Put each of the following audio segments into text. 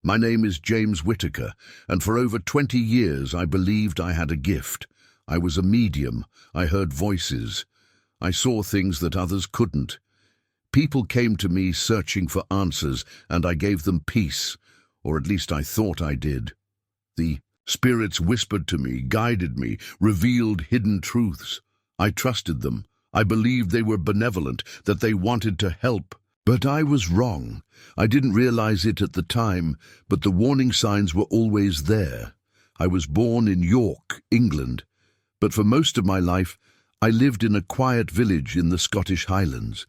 My name is James Whitaker, and for over 20 years I believed I had a gift. I was a medium. I heard voices. I saw things that others couldn't. People came to me searching for answers, and I gave them peace, or at least I thought I did. The spirits whispered to me, guided me, revealed hidden truths. I trusted them. I believed they were benevolent, that they wanted to help. But I was wrong. I didn't realize it at the time, but the warning signs were always there. I was born in York, England, but for most of my life I lived in a quiet village in the Scottish Highlands.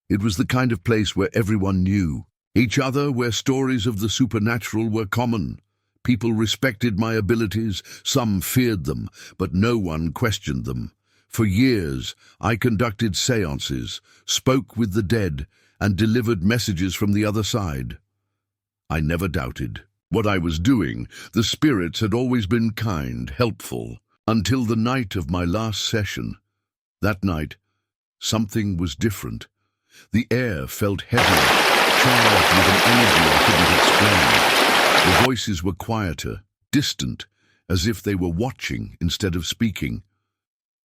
It was the kind of place where everyone knew each other, where stories of the supernatural were common. People respected my abilities, some feared them, but no one questioned them. For years, I conducted seances, spoke with the dead, and delivered messages from the other side. I never doubted what I was doing. The spirits had always been kind, helpful, until the night of my last session. That night, something was different. The air felt heavy, charged with an energy I couldn't explain. The voices were quieter, distant, as if they were watching instead of speaking.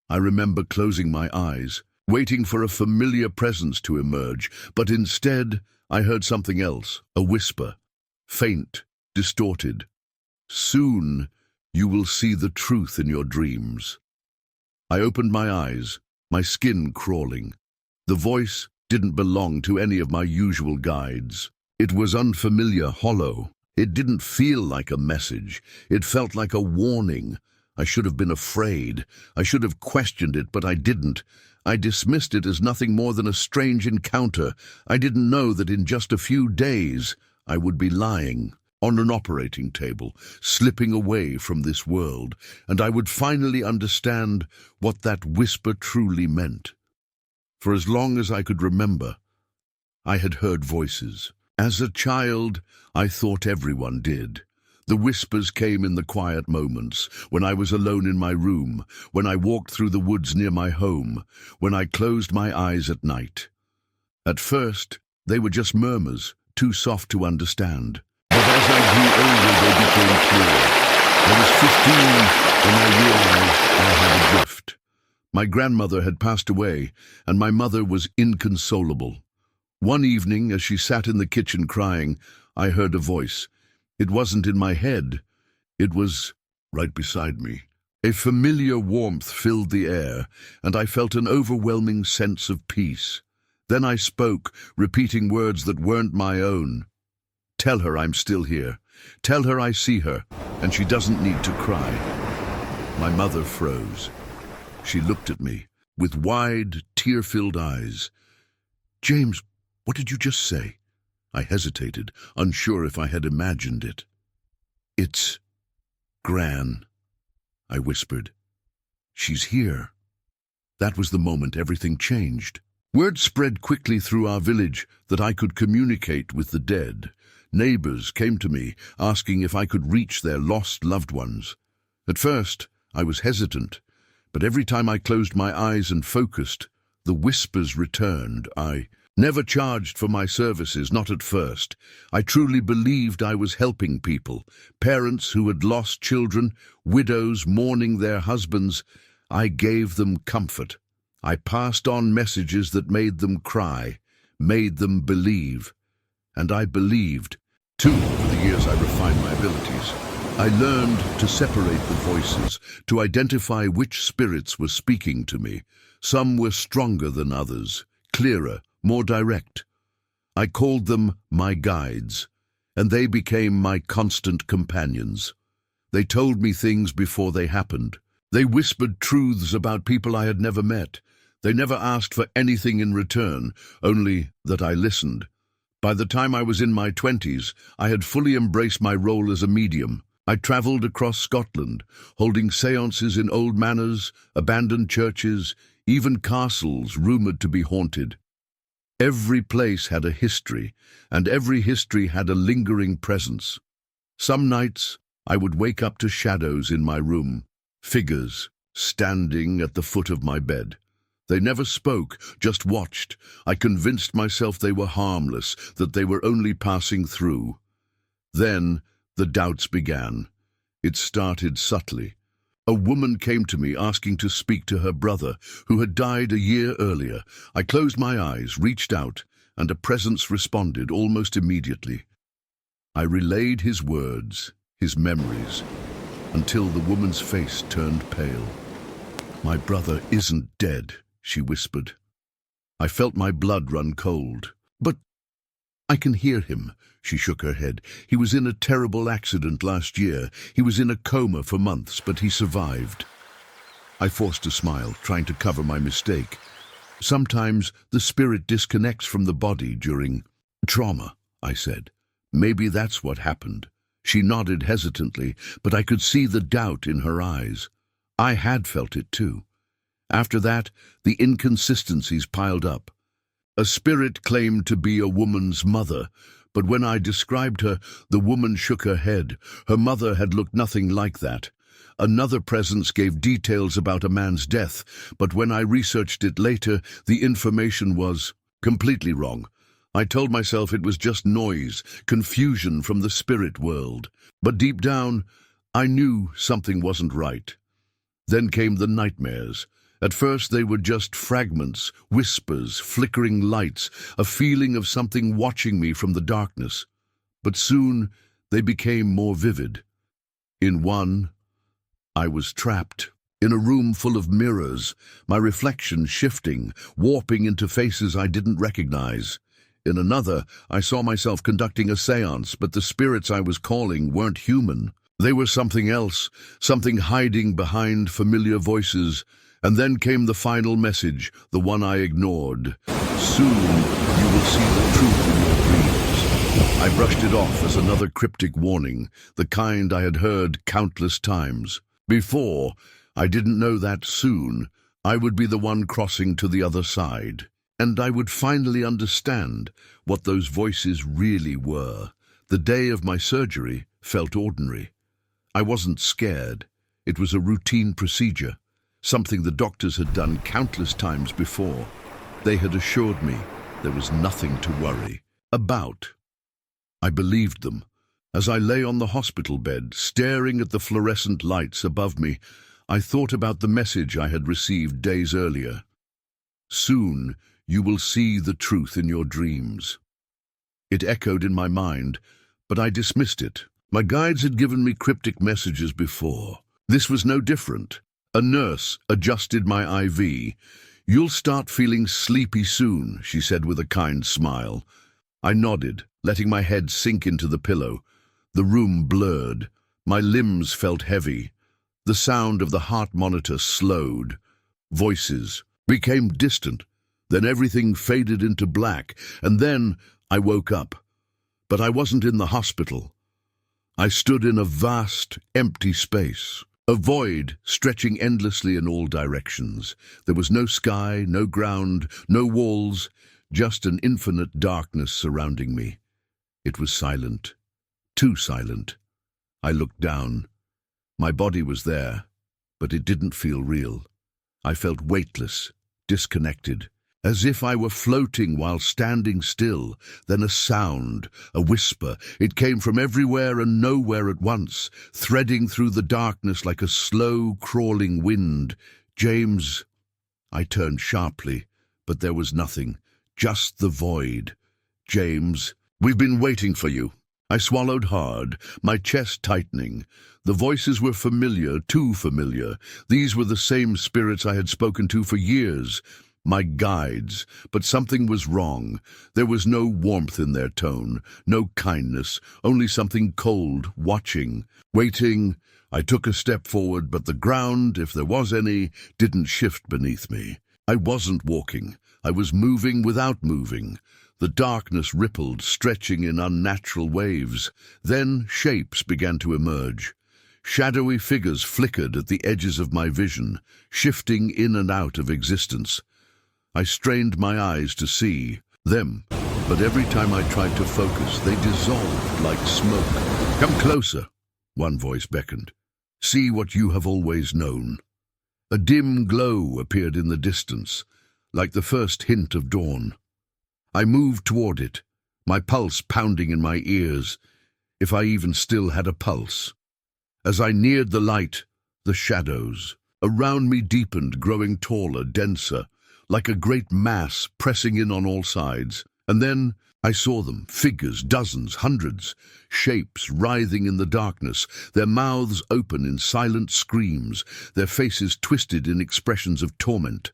I remember closing my eyes, waiting for a familiar presence to emerge, but instead I heard something else, a whisper, faint, distorted. "Soon you will see the truth in your dreams." I opened my eyes, my skin crawling. The voice didn't belong to any of my usual guides. It was unfamiliar, hollow. It didn't feel like a message. It felt like a warning. I should have been afraid. I should have questioned it, but I didn't. I dismissed it as nothing more than a strange encounter. I didn't know that in just a few days I would be lying on an operating table, slipping away from this world, and I would finally understand what that whisper truly meant. For as long as I could remember, I had heard voices. As a child, I thought everyone did. The whispers came in the quiet moments, when I was alone in my room, when I walked through the woods near my home, when I closed my eyes at night. At first, they were just murmurs, too soft to understand. But as I grew older, they became clearer. I was 15 when I realized I had a gift. My grandmother had passed away, and my mother was inconsolable. One evening, as she sat in the kitchen crying, I heard a voice. It wasn't in my head. It was right beside me. A familiar warmth filled the air, and I felt an overwhelming sense of peace. Then I spoke, repeating words that weren't my own. "Tell her I'm still here. Tell her I see her, and she doesn't need to cry." My mother froze. She looked at me with wide, tear-filled eyes. "James, what did you just say?" I hesitated, unsure if I had imagined it. "It's Gran," I whispered. "She's here." That was the moment everything changed. Word spread quickly through our village that I could communicate with the dead. Neighbors came to me, asking if I could reach their lost loved ones. At first, I was hesitant, but every time I closed my eyes and focused, the whispers returned. I never charged for my services, not at first. I truly believed I was helping people, parents who had lost children, widows mourning their husbands. I gave them comfort. I passed on messages that made them cry, made them believe. And I believed, too. Over the years I refined my abilities. I learned to separate the voices, to identify which spirits were speaking to me. Some were stronger than others, clearer, more direct. I called them my guides, and they became my constant companions. They told me things before they happened. They whispered truths about people I had never met. They never asked for anything in return, only that I listened. By the time I was in my 20s, I had fully embraced my role as a medium. I traveled across Scotland, holding seances in old manors, abandoned churches, even castles rumored to be haunted. Every place had a history, and every history had a lingering presence. Some nights, I would wake up to shadows in my room, figures standing at the foot of my bed. They never spoke, just watched. I convinced myself they were harmless, that they were only passing through. Then the doubts began. It started subtly. A woman came to me asking to speak to her brother, who had died a year earlier. I closed my eyes, reached out, and a presence responded almost immediately. I relayed his words, his memories, until the woman's face turned pale. "My brother isn't dead," she whispered. I felt my blood run cold. "But I can hear him," she shook her head. "He was in a terrible accident last year. He was in a coma for months, but he survived." I forced a smile, trying to cover my mistake. "Sometimes the spirit disconnects from the body during trauma," I said. "Maybe that's what happened." She nodded hesitantly, but I could see the doubt in her eyes. I had felt it too. After that, the inconsistencies piled up. A spirit claimed to be a woman's mother, but when I described her, the woman shook her head. Her mother had looked nothing like that. Another presence gave details about a man's death, but when I researched it later, the information was completely wrong. I told myself it was just noise, confusion from the spirit world. But deep down, I knew something wasn't right. Then came the nightmares. At first they were just fragments, whispers, flickering lights, a feeling of something watching me from the darkness. But soon they became more vivid. In one, I was trapped. In a room full of mirrors, my reflection shifting, warping into faces I didn't recognize. In another, I saw myself conducting a séance, but the spirits I was calling weren't human. They were something else, something hiding behind familiar voices. And then came the final message, the one I ignored. "Soon you will see the truth in your dreams." I brushed it off as another cryptic warning, the kind I had heard countless times. Before, I didn't know that soon I would be the one crossing to the other side. And I would finally understand what those voices really were. The day of my surgery felt ordinary. I wasn't scared. It was a routine procedure, something the doctors had done countless times before. They had assured me there was nothing to worry about. I believed them. As I lay on the hospital bed, staring at the fluorescent lights above me, I thought about the message I had received days earlier. "Soon you will see the truth in your dreams." It echoed in my mind, but I dismissed it. My guides had given me cryptic messages before. This was no different. A nurse adjusted my IV. "You'll start feeling sleepy soon," she said with a kind smile. I nodded, letting my head sink into the pillow. The room blurred. My limbs felt heavy. The sound of the heart monitor slowed. Voices became distant. Then everything faded into black, and then I woke up. But I wasn't in the hospital. I stood in a vast, empty space. A void stretching endlessly in all directions. There was no sky, no ground, no walls, just an infinite darkness surrounding me. It was silent, too silent. I looked down. My body was there, but it didn't feel real. I felt weightless, disconnected, as if I were floating while standing still. Then a sound, a whisper. It came from everywhere and nowhere at once, threading through the darkness like a slow, crawling wind. "James." I turned sharply, but there was nothing, just the void. "James, we've been waiting for you." I swallowed hard, my chest tightening. The voices were familiar, too familiar. These were the same spirits I had spoken to for years. My guides, but something was wrong. There was no warmth in their tone, no kindness, only something cold, watching, waiting. I took a step forward, but the ground, if there was any, didn't shift beneath me. I wasn't walking. I was moving without moving. The darkness rippled, stretching in unnatural waves. Then shapes began to emerge. Shadowy figures flickered at the edges of my vision, shifting in and out of existence. I strained my eyes to see them, but every time I tried to focus, they dissolved like smoke. "Come closer," one voice beckoned. "See what you have always known." A dim glow appeared in the distance, like the first hint of dawn. I moved toward it, my pulse pounding in my ears. if I even still had a pulse. As I neared the light, the shadows around me deepened, growing taller, denser, like a great mass pressing in on all sides. And then I saw them, figures, dozens, hundreds, shapes writhing in the darkness, their mouths open in silent screams, their faces twisted in expressions of torment.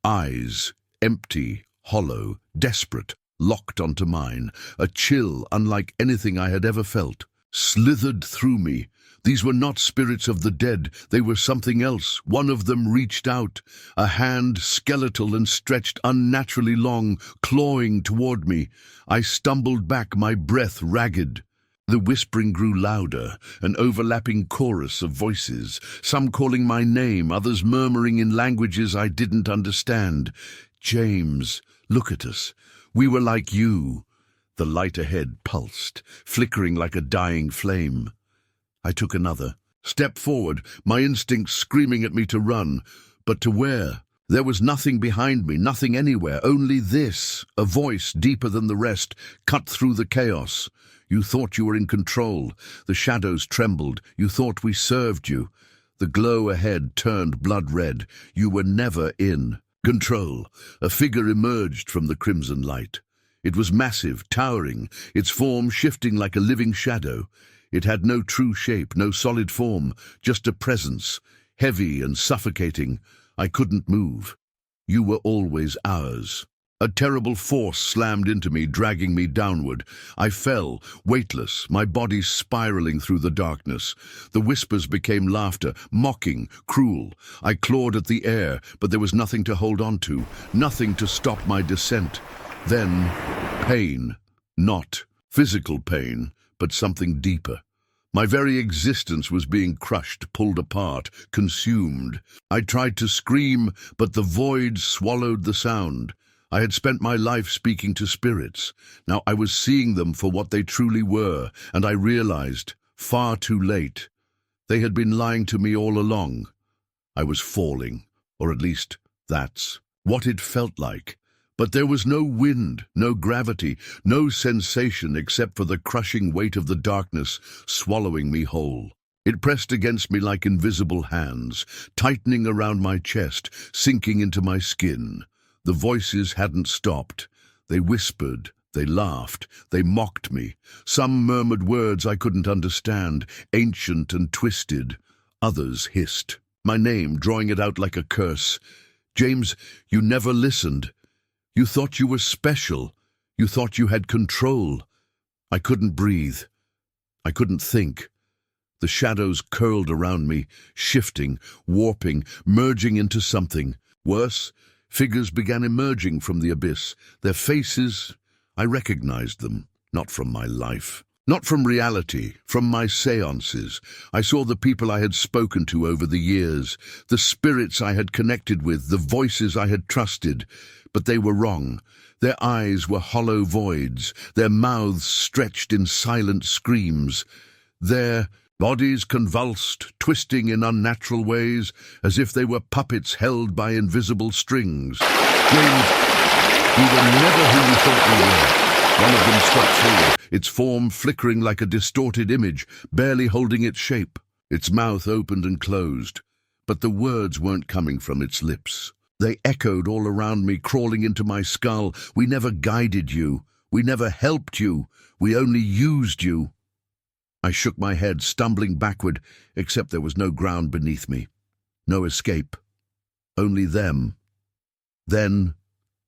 Eyes, empty, hollow, desperate, locked onto mine. A chill unlike anything I had ever felt slithered through me. These were not spirits of the dead, they were something else. One of them reached out, a hand skeletal and stretched unnaturally long, clawing toward me. I stumbled back, my breath ragged. The whispering grew louder, an overlapping chorus of voices, some calling my name, others murmuring in languages I didn't understand. James, look at us. We were like you. The light ahead pulsed, flickering like a dying flame. I took another step forward, my instincts screaming at me to run. But to where? There was nothing behind me, nothing anywhere, only this, a voice deeper than the rest, cut through the chaos. You thought you were in control. The shadows trembled. You thought we served you. The glow ahead turned blood red. You were never in control. A figure emerged from the crimson light. It was massive, towering, its form shifting like a living shadow. It had no true shape, no solid form, just a presence, heavy and suffocating. I couldn't move. You were always ours. A terrible force slammed into me, dragging me downward. I fell, weightless, my body spiraling through the darkness. The whispers became laughter, mocking, cruel. I clawed at the air, but there was nothing to hold on to, nothing to stop my descent. Then, pain. Not physical pain, but something deeper. My very existence was being crushed, pulled apart, consumed. I tried to scream, but the void swallowed the sound. I had spent my life speaking to spirits. Now I was seeing them for what they truly were, and I realized, far too late, they had been lying to me all along. I was falling, or at least that's what it felt like. But there was no wind, no gravity, no sensation except for the crushing weight of the darkness swallowing me whole. It pressed against me like invisible hands, tightening around my chest, sinking into my skin. The voices hadn't stopped. They whispered, they laughed, they mocked me. Some murmured words I couldn't understand, ancient and twisted. Others hissed my name, drawing it out like a curse. James, you never listened. You thought you were special. You thought you had control. I couldn't breathe. I couldn't think. The shadows curled around me, shifting, warping, merging into something. Worse, figures began emerging from the abyss. Their faces, I recognized them, not from my life. Not from reality, from my seances. I saw the people I had spoken to over the years, the spirits I had connected with, the voices I had trusted. But they were wrong. Their eyes were hollow voids, their mouths stretched in silent screams. Their bodies convulsed, twisting in unnatural ways, as if they were puppets held by invisible strings. James, we were never who we thought we were. One of them stepped forward, its form flickering like a distorted image, barely holding its shape. Its mouth opened and closed, but the words weren't coming from its lips. They echoed all around me, crawling into my skull. We never guided you. We never helped you. We only used you. I shook my head, stumbling backward, except there was no ground beneath me. No escape. Only them. Then,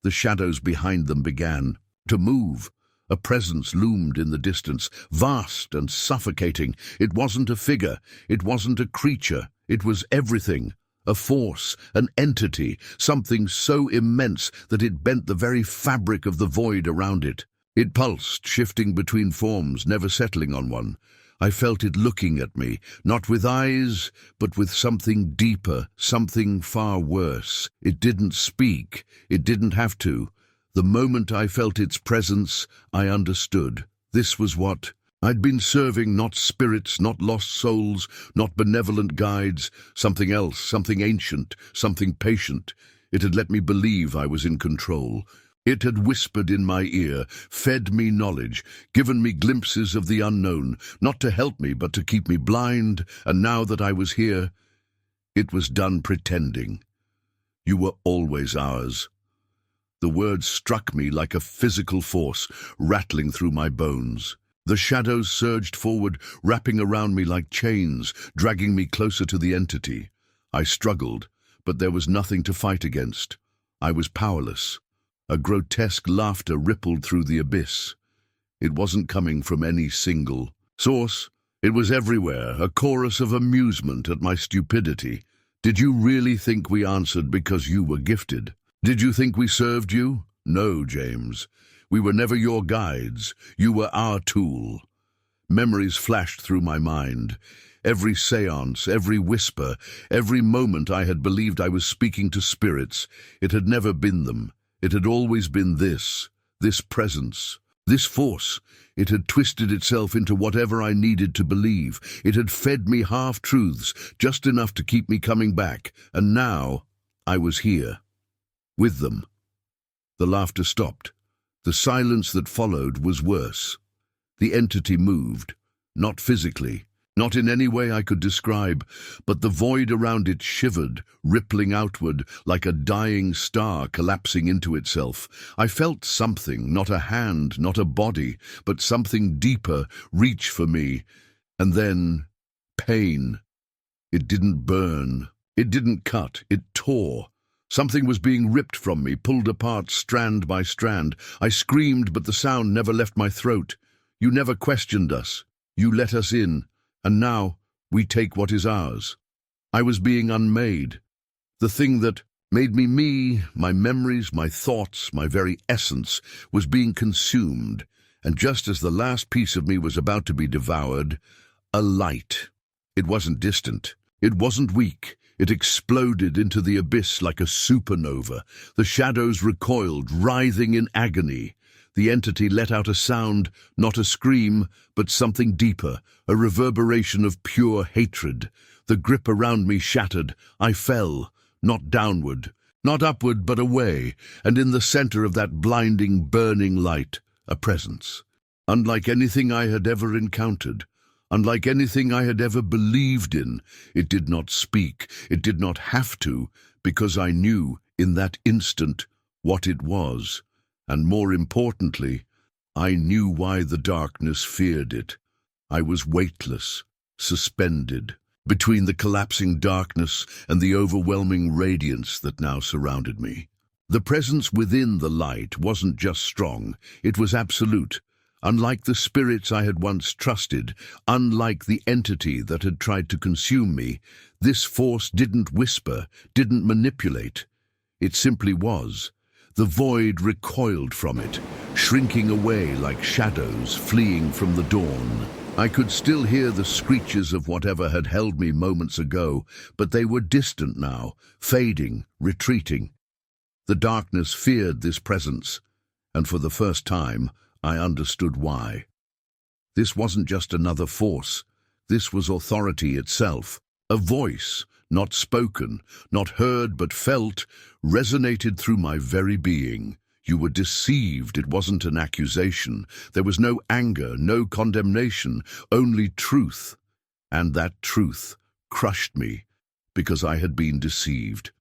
the shadows behind them began to move. A presence loomed in the distance, vast and suffocating. It wasn't a figure. It wasn't a creature. It was everything. A force, an entity, something so immense that it bent the very fabric of the void around it. It pulsed, shifting between forms, never settling on one. I felt it looking at me, not with eyes, but with something deeper, something far worse. It didn't speak. It didn't have to. The moment I felt its presence, I understood. This was what I'd been serving, not spirits, not lost souls, not benevolent guides, something else, something ancient, something patient. It had let me believe I was in control. It had whispered in my ear, fed me knowledge, given me glimpses of the unknown, not to help me but to keep me blind, and now that I was here, it was done pretending. You were always ours. The words struck me like a physical force, rattling through my bones. The shadows surged forward, wrapping around me like chains, dragging me closer to the entity. I struggled, but there was nothing to fight against. I was powerless. A grotesque laughter rippled through the abyss. It wasn't coming from any single source. It was everywhere, a chorus of amusement at my stupidity. Did you really think we answered because you were gifted? Did you think we served you? No, James. We were never your guides. You were our tool. Memories flashed through my mind. Every séance, every whisper, every moment I had believed I was speaking to spirits. It had never been them. It had always been this presence, this force. It had twisted itself into whatever I needed to believe. It had fed me half-truths, just enough to keep me coming back. And now I was here, with them. The laughter stopped. The silence that followed was worse. The entity moved, not physically, not in any way I could describe, but the void around it shivered, rippling outward like a dying star collapsing into itself. I felt something, not a hand, not a body, but something deeper, reach for me. And then, pain. It didn't burn. It didn't cut. It tore. Something was being ripped from me, pulled apart strand by strand. I screamed, but the sound never left my throat. You never questioned us. You let us in. And now, we take what is ours. I was being unmade. The thing that made me, my memories, my thoughts, my very essence, was being consumed. And just as the last piece of me was about to be devoured, a light. It wasn't distant. It wasn't weak. It exploded into the abyss like a supernova. The shadows recoiled, writhing in agony. The entity let out a sound, not a scream, but something deeper, a reverberation of pure hatred. The grip around me shattered. I fell, not downward, not upward, but away, and in the center of that blinding, burning light, a presence. Unlike anything I had ever encountered, unlike anything I had ever believed in, it did not speak, it did not have to, because I knew, in that instant, what it was. And more importantly, I knew why the darkness feared it. I was weightless, suspended, between the collapsing darkness and the overwhelming radiance that now surrounded me. The presence within the light wasn't just strong, it was absolute. Unlike the spirits I had once trusted, unlike the entity that had tried to consume me, this force didn't whisper, didn't manipulate. It simply was. The void recoiled from it, shrinking away like shadows fleeing from the dawn. I could still hear the screeches of whatever had held me moments ago, but they were distant now, fading, retreating. The darkness feared this presence, and for the first time, I understood why. This wasn't just another force. This was authority itself, a voice, not spoken, not heard but felt, resonated through my very being. You were deceived. It wasn't an accusation. There was no anger, no condemnation, only truth. And that truth crushed me, because I had been deceived.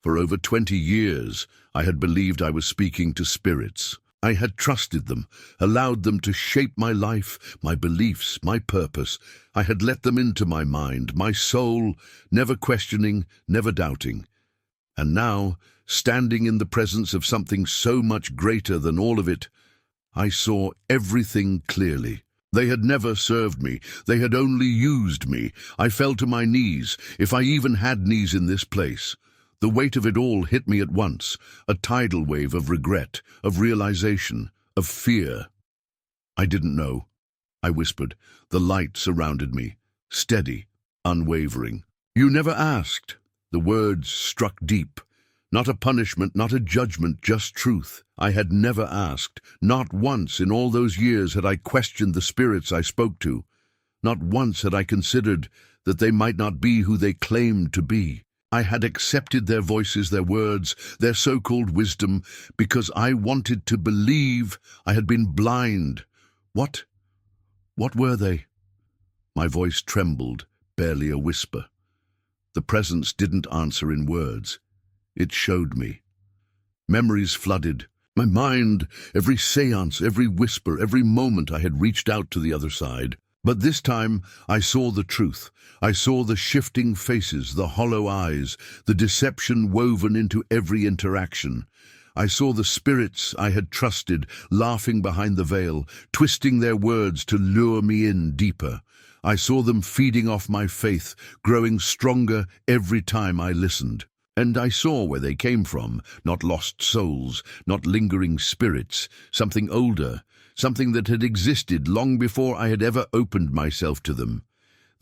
For over 20 years, I had believed I was speaking to spirits. I had trusted them, allowed them to shape my life, my beliefs, my purpose. I had let them into my mind, my soul, never questioning, never doubting. And now, standing in the presence of something so much greater than all of it, I saw everything clearly. They had never served me. They had only used me. I fell to my knees, if I even had knees in this place. The weight of it all hit me at once, a tidal wave of regret, of realization, of fear. I didn't know. I whispered. The light surrounded me, steady, unwavering. You never asked. The words struck deep. Not a punishment, not a judgment, just truth. I had never asked. Not once in all those years had I questioned the spirits I spoke to. Not once had I considered that they might not be who they claimed to be. I had accepted their voices, their words, their so-called wisdom, because I wanted to believe. I had been blind. What? What were they? My voice trembled, barely a whisper. The presence didn't answer in words. It showed me. Memories flooded. My mind, every séance, every whisper, every moment I had reached out to the other side. But this time I saw the truth. I saw the shifting faces, the hollow eyes, the deception woven into every interaction. I saw the spirits I had trusted laughing behind the veil, twisting their words to lure me in deeper. I saw them feeding off my faith, growing stronger every time I listened. And I saw where they came from, not lost souls, not lingering spirits, something older, something that had existed long before I had ever opened myself to them.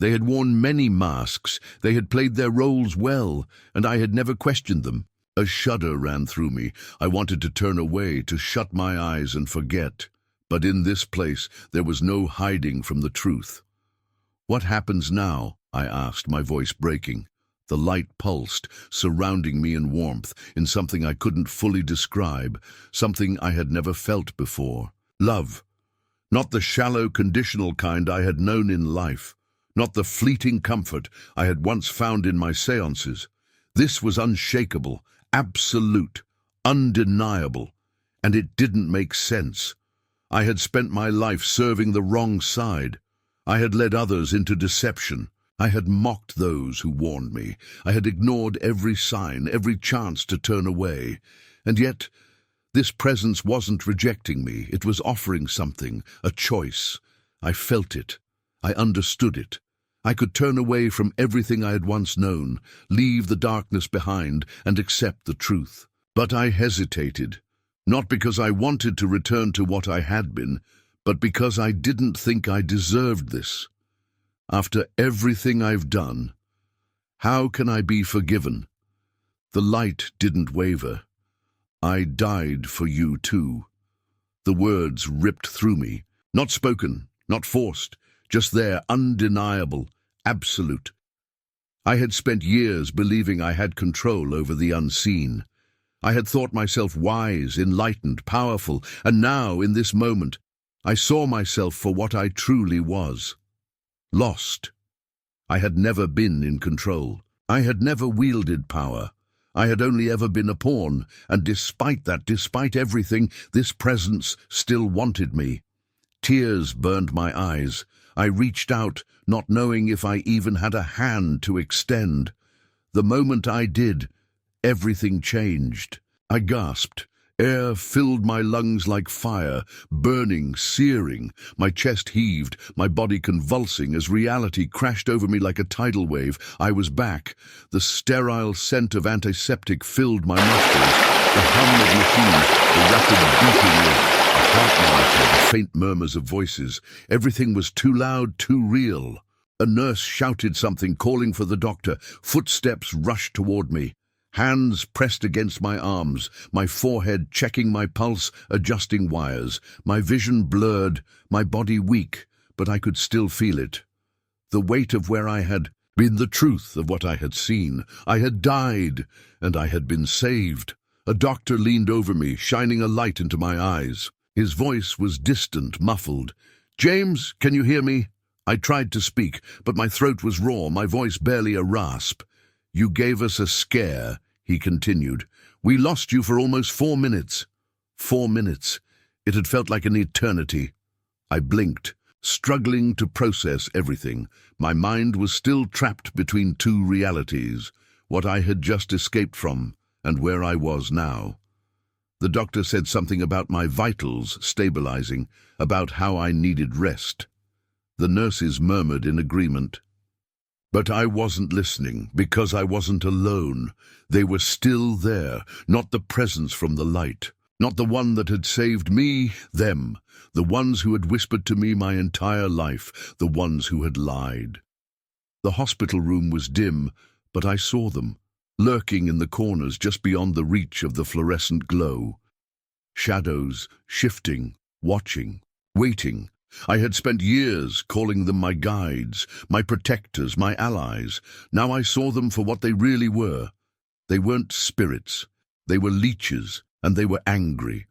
They had worn many masks, they had played their roles well, and I had never questioned them. A shudder ran through me. I wanted to turn away, to shut my eyes and forget. But in this place there was no hiding from the truth. "What happens now?" I asked, my voice breaking. The light pulsed, surrounding me in warmth, in something I couldn't fully describe, something I had never felt before. Love. Not the shallow, conditional kind I had known in life. Not the fleeting comfort I had once found in my séances. This was unshakable, absolute, undeniable, and it didn't make sense. I had spent my life serving the wrong side. I had led others into deception. I had mocked those who warned me. I had ignored every sign, every chance to turn away. And yet, this presence wasn't rejecting me. It was offering something, a choice. I felt it. I understood it. I could turn away from everything I had once known, leave the darkness behind, and accept the truth. But I hesitated, not because I wanted to return to what I had been, but because I didn't think I deserved this. After everything I've done, how can I be forgiven? The light didn't waver. I died for you too. The words ripped through me, not spoken, not forced, just there, undeniable, absolute. I had spent years believing I had control over the unseen. I had thought myself wise, enlightened, powerful, and now, in this moment, I saw myself for what I truly was. Lost. I had never been in control. I had never wielded power. I had only ever been a pawn, and despite that, despite everything, this presence still wanted me. Tears burned my eyes. I reached out, not knowing if I even had a hand to extend. The moment I did, everything changed. I gasped. Air filled my lungs like fire, burning, searing. My chest heaved, my body convulsing as reality crashed over me like a tidal wave. I was back. The sterile scent of antiseptic filled my nostrils. The hum of machines, the rapid beating of a heart monitor, the faint murmurs of voices. Everything was too loud, too real. A nurse shouted something, calling for the doctor. Footsteps rushed toward me. Hands pressed against my arms, my forehead checking my pulse, adjusting wires, my vision blurred, my body weak, but I could still feel it. The weight of where I had been, the truth of what I had seen. I had died, and I had been saved. A doctor leaned over me, shining a light into my eyes. His voice was distant, muffled. "James, can you hear me?" I tried to speak, but my throat was raw, my voice barely a rasp. "You gave us a scare," he continued. "We lost you for almost 4 minutes. 4 minutes. It had felt like an eternity." I blinked, struggling to process everything. My mind was still trapped between two realities, what I had just escaped from and where I was now. The doctor said something about my vitals stabilizing, about how I needed rest. The nurses murmured in agreement. But I wasn't listening, because I wasn't alone. They were still there, not the presence from the light, not the one that had saved me, them, the ones who had whispered to me my entire life, the ones who had lied. The hospital room was dim, but I saw them, lurking in the corners just beyond the reach of the fluorescent glow. Shadows, shifting, watching, waiting. I had spent years calling them my guides, my protectors, my allies. Now I saw them for what they really were. They weren't spirits. They were leeches, and they were angry.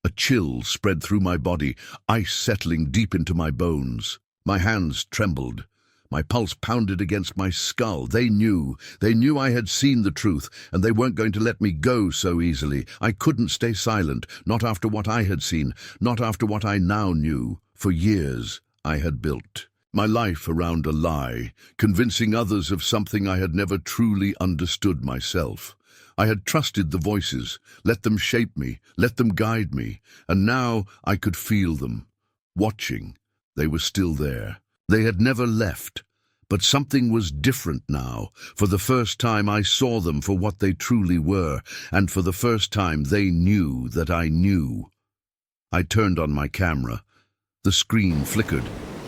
A chill spread through my body, ice settling deep into my bones. My hands trembled. My pulse pounded against my skull. They knew I had seen the truth, and they weren't going to let me go so easily. I couldn't stay silent, not after what I had seen, not after what I now knew. For years, I had built my life around a lie, convincing others of something I had never truly understood myself. I had trusted the voices, let them shape me, let them guide me, and now I could feel them. Watching, they were still there. They had never left, but something was different now. For the first time I saw them for what they truly were, and for the first time they knew that I knew. I turned on my camera. The screen flickered.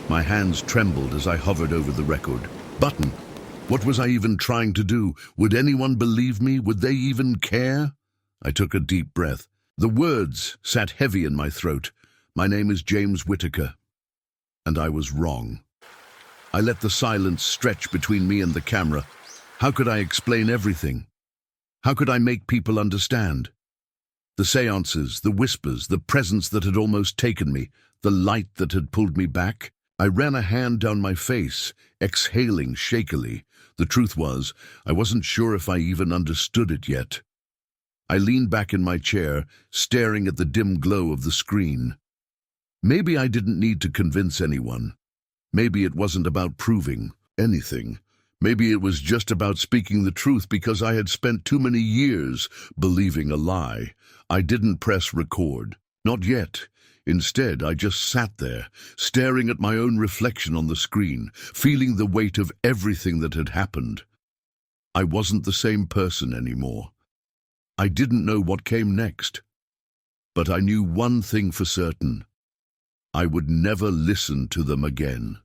My hands trembled as I hovered over the record button. What was I even trying to do? Would anyone believe me? Would they even care? I took a deep breath. The words sat heavy in my throat. My name is James Whittaker. And I was wrong. I let the silence stretch between me and the camera. How could I explain everything? How could I make people understand? The seances, the whispers, the presence that had almost taken me, the light that had pulled me back. I ran a hand down my face, exhaling shakily. The truth was, I wasn't sure if I even understood it yet. I leaned back in my chair, staring at the dim glow of the screen. Maybe I didn't need to convince anyone. Maybe it wasn't about proving anything. Maybe it was just about speaking the truth because I had spent too many years believing a lie. I didn't press record. Not yet. Instead, I just sat there, staring at my own reflection on the screen, feeling the weight of everything that had happened. I wasn't the same person anymore. I didn't know what came next. But I knew one thing for certain. I would never listen to them again.